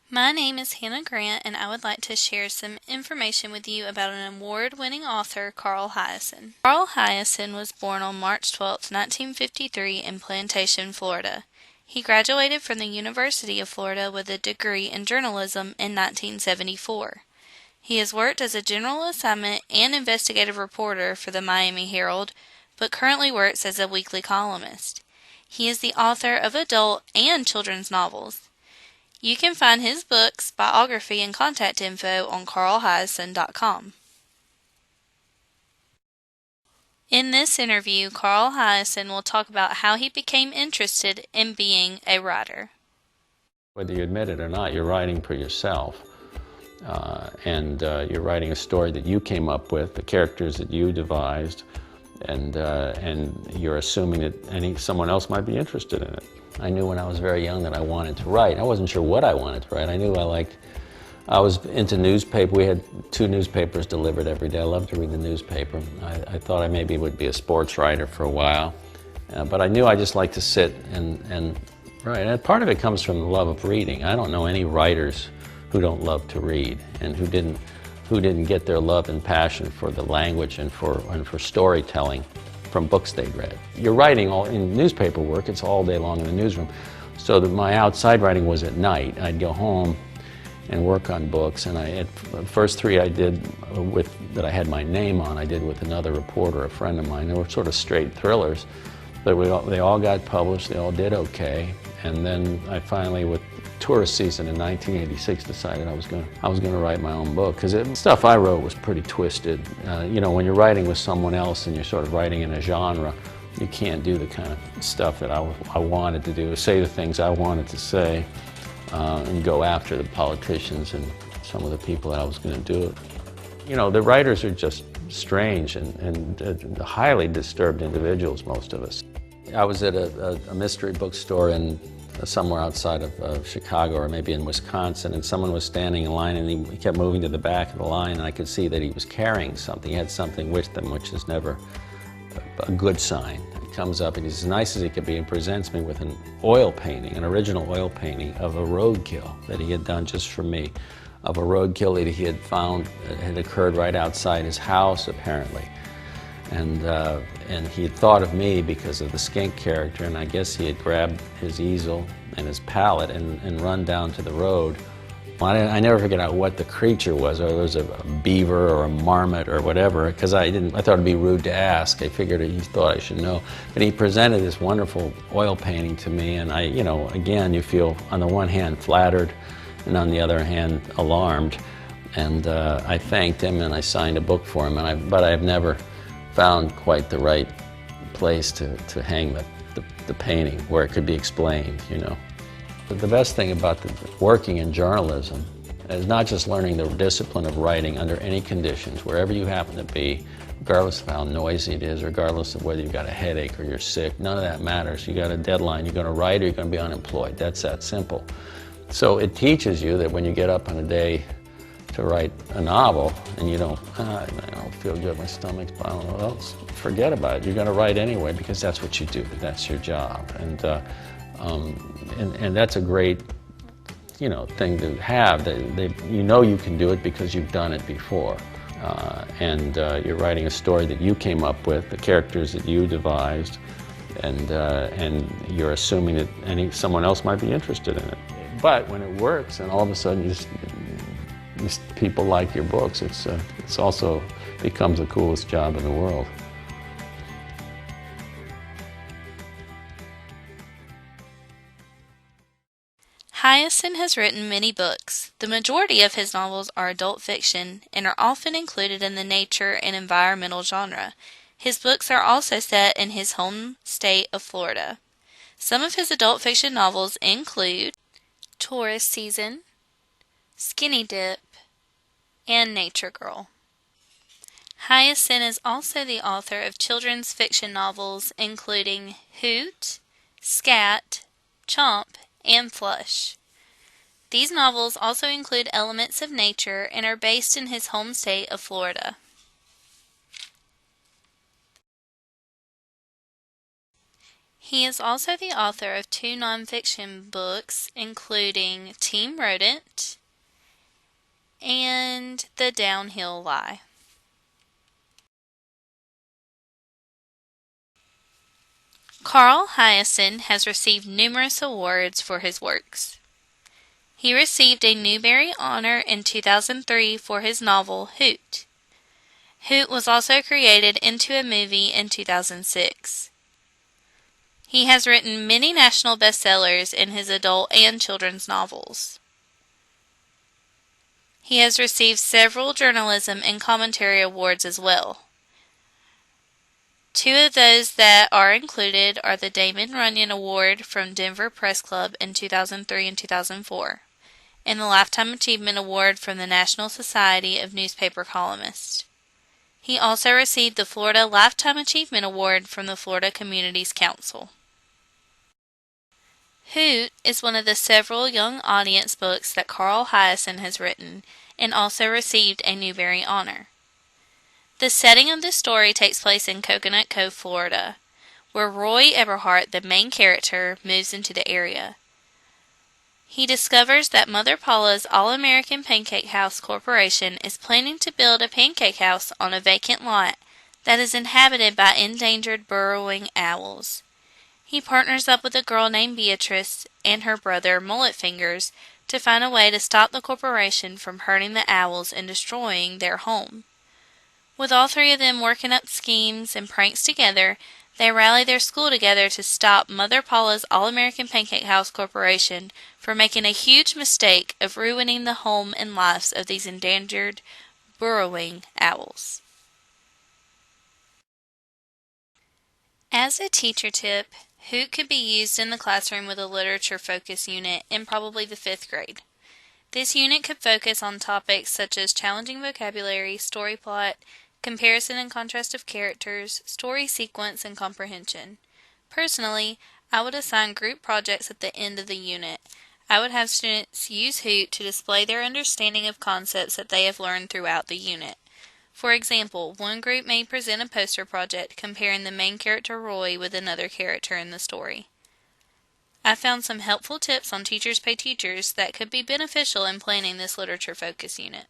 My name is Hannah Grant, and I would like to share some information with you about an award-winning author, Carl Hiaasen. Carl Hiaasen was born on March 12, 1953 in Plantation, Florida. He graduated from the University of Florida with a degree in journalism in 1974. He has worked as a general assignment and investigative reporter for the Miami Herald, but currently works as a weekly columnist. He is the author of adult and children's novels. You can find his books, biography, and contact info on carlhiaasen.com. In this interview, Carl Hiaasen will talk about how he became interested in being a writer. Whether you admit it or not, you're writing for yourself. And you're writing a story that you came up with, the characters that you devised, and you're assuming that someone else might be interested in it. I knew when I was very young that I wanted to write. I wasn't sure what I wanted to write. I was into newspaper. We had 2 newspapers delivered every day. I loved to read the newspaper. I thought I maybe would be a sports writer for a while, but I knew I just liked to sit and write. And part of it comes from the love of reading. I don't know any writers who don't love to read and who didn't get their love and passion for the language and for storytelling from books they'd read. You're writing all in newspaper work, it's all day long in the newsroom. So that my outside writing was at night. I'd go home and work on books, and the first 3 I did that I had my name on, I did with another reporter, a friend of mine. They were sort of straight thrillers, but they all got published, they all did okay. And then I finally, with tourist season in 1986, decided I was going to write my own book, because the stuff I wrote was pretty twisted. You know, when you're writing with someone else and you're sort of writing in a genre, you can't do the kind of stuff that I wanted to do, say the things I wanted to say, and go after the politicians and some of the people that I was going to do it. You know, the writers are just strange and highly disturbed individuals, most of us. I was at a mystery bookstore somewhere outside of Chicago, or maybe in Wisconsin, and someone was standing in line, and he kept moving to the back of the line, and I could see that he was carrying something. He had something with him, which is never a good sign. He comes up, and he's as nice as he could be, and presents me with an oil painting, an original oil painting of a roadkill that he had done just for me, of a roadkill that he had found had occurred right outside his house, apparently. And he had thought of me because of the skink character, and I guess he had grabbed his easel and his palette and run down to the road. Well, I never figured out what the creature was, whether it was a beaver or a marmot or whatever, because I thought it'd be rude to ask. I figured he thought I should know. But he presented this wonderful oil painting to me, and you know, again, you feel on the one hand flattered, and on the other hand alarmed. And I thanked him, and I signed a book for him, but I've never found quite the right place to hang the painting where it could be explained, you know. But the best thing about working in journalism is not just learning the discipline of writing under any conditions, wherever you happen to be, regardless of how noisy it is, regardless of whether you've got a headache or you're sick, none of that matters. You got a deadline, you're going to write or you're going to be unemployed. That's that simple. So it teaches you that when you get up on a day to write a novel and you don't, I don't feel good, my stomach's bound, well, forget about it. You're going to write anyway because that's what you do. That's your job, and that's a great, you know, thing to have. You know you can do it because you've done it before, and you're writing a story that you came up with, the characters that you devised, and you're assuming that someone else might be interested in it. But when it works, and all of a sudden people like your books, it's also becomes the coolest job in the world. Hiaasen has written many books. The majority of his novels are adult fiction and are often included in the nature and environmental genre. His books are also set in his home state of Florida. Some of his adult fiction novels include Tourist Season, Skinny Dip, and Nature Girl. Hiaasen is also the author of children's fiction novels including Hoot, Scat, Chomp, and Flush. These novels also include elements of nature and are based in his home state of Florida. He is also the author of 2 nonfiction books, including Team Rodent and The Downhill Lie. Carl Hiaasen has received numerous awards for his works. He received a Newbery Honor in 2003 for his novel Hoot. Hoot was also created into a movie in 2006. He has written many national bestsellers in his adult and children's novels. He has received several journalism and commentary awards as well. 2 of those that are included are the Damon Runyon Award from Denver Press Club in 2003 and 2004, and the Lifetime Achievement Award from the National Society of Newspaper Columnists. He also received the Florida Lifetime Achievement Award from the Florida Communities Council. Hoot is one of the several young audience books that Carl Hiaasen has written and also received a Newbery Honor. The setting of the story takes place in Coconut Cove, Florida, where Roy Eberhardt, the main character, moves into the area. He discovers that Mother Paula's All-American Pancake House Corporation is planning to build a pancake house on a vacant lot that is inhabited by endangered burrowing owls. He partners up with a girl named Beatrice and her brother, Mullet Fingers, to find a way to stop the corporation from hurting the owls and destroying their home. With all 3 of them working up schemes and pranks together, they rally their school together to stop Mother Paula's All-American Pancake House Corporation from making a huge mistake of ruining the home and lives of these endangered, burrowing owls. As a teacher tip, Hoot could be used in the classroom with a literature focus unit in probably the 5th grade. This unit could focus on topics such as challenging vocabulary, story plot, comparison and contrast of characters, story sequence, and comprehension. Personally, I would assign group projects at the end of the unit. I would have students use Hoot to display their understanding of concepts that they have learned throughout the unit. For example, one group may present a poster project comparing the main character Roy with another character in the story. I found some helpful tips on Teachers Pay Teachers that could be beneficial in planning this literature focus unit.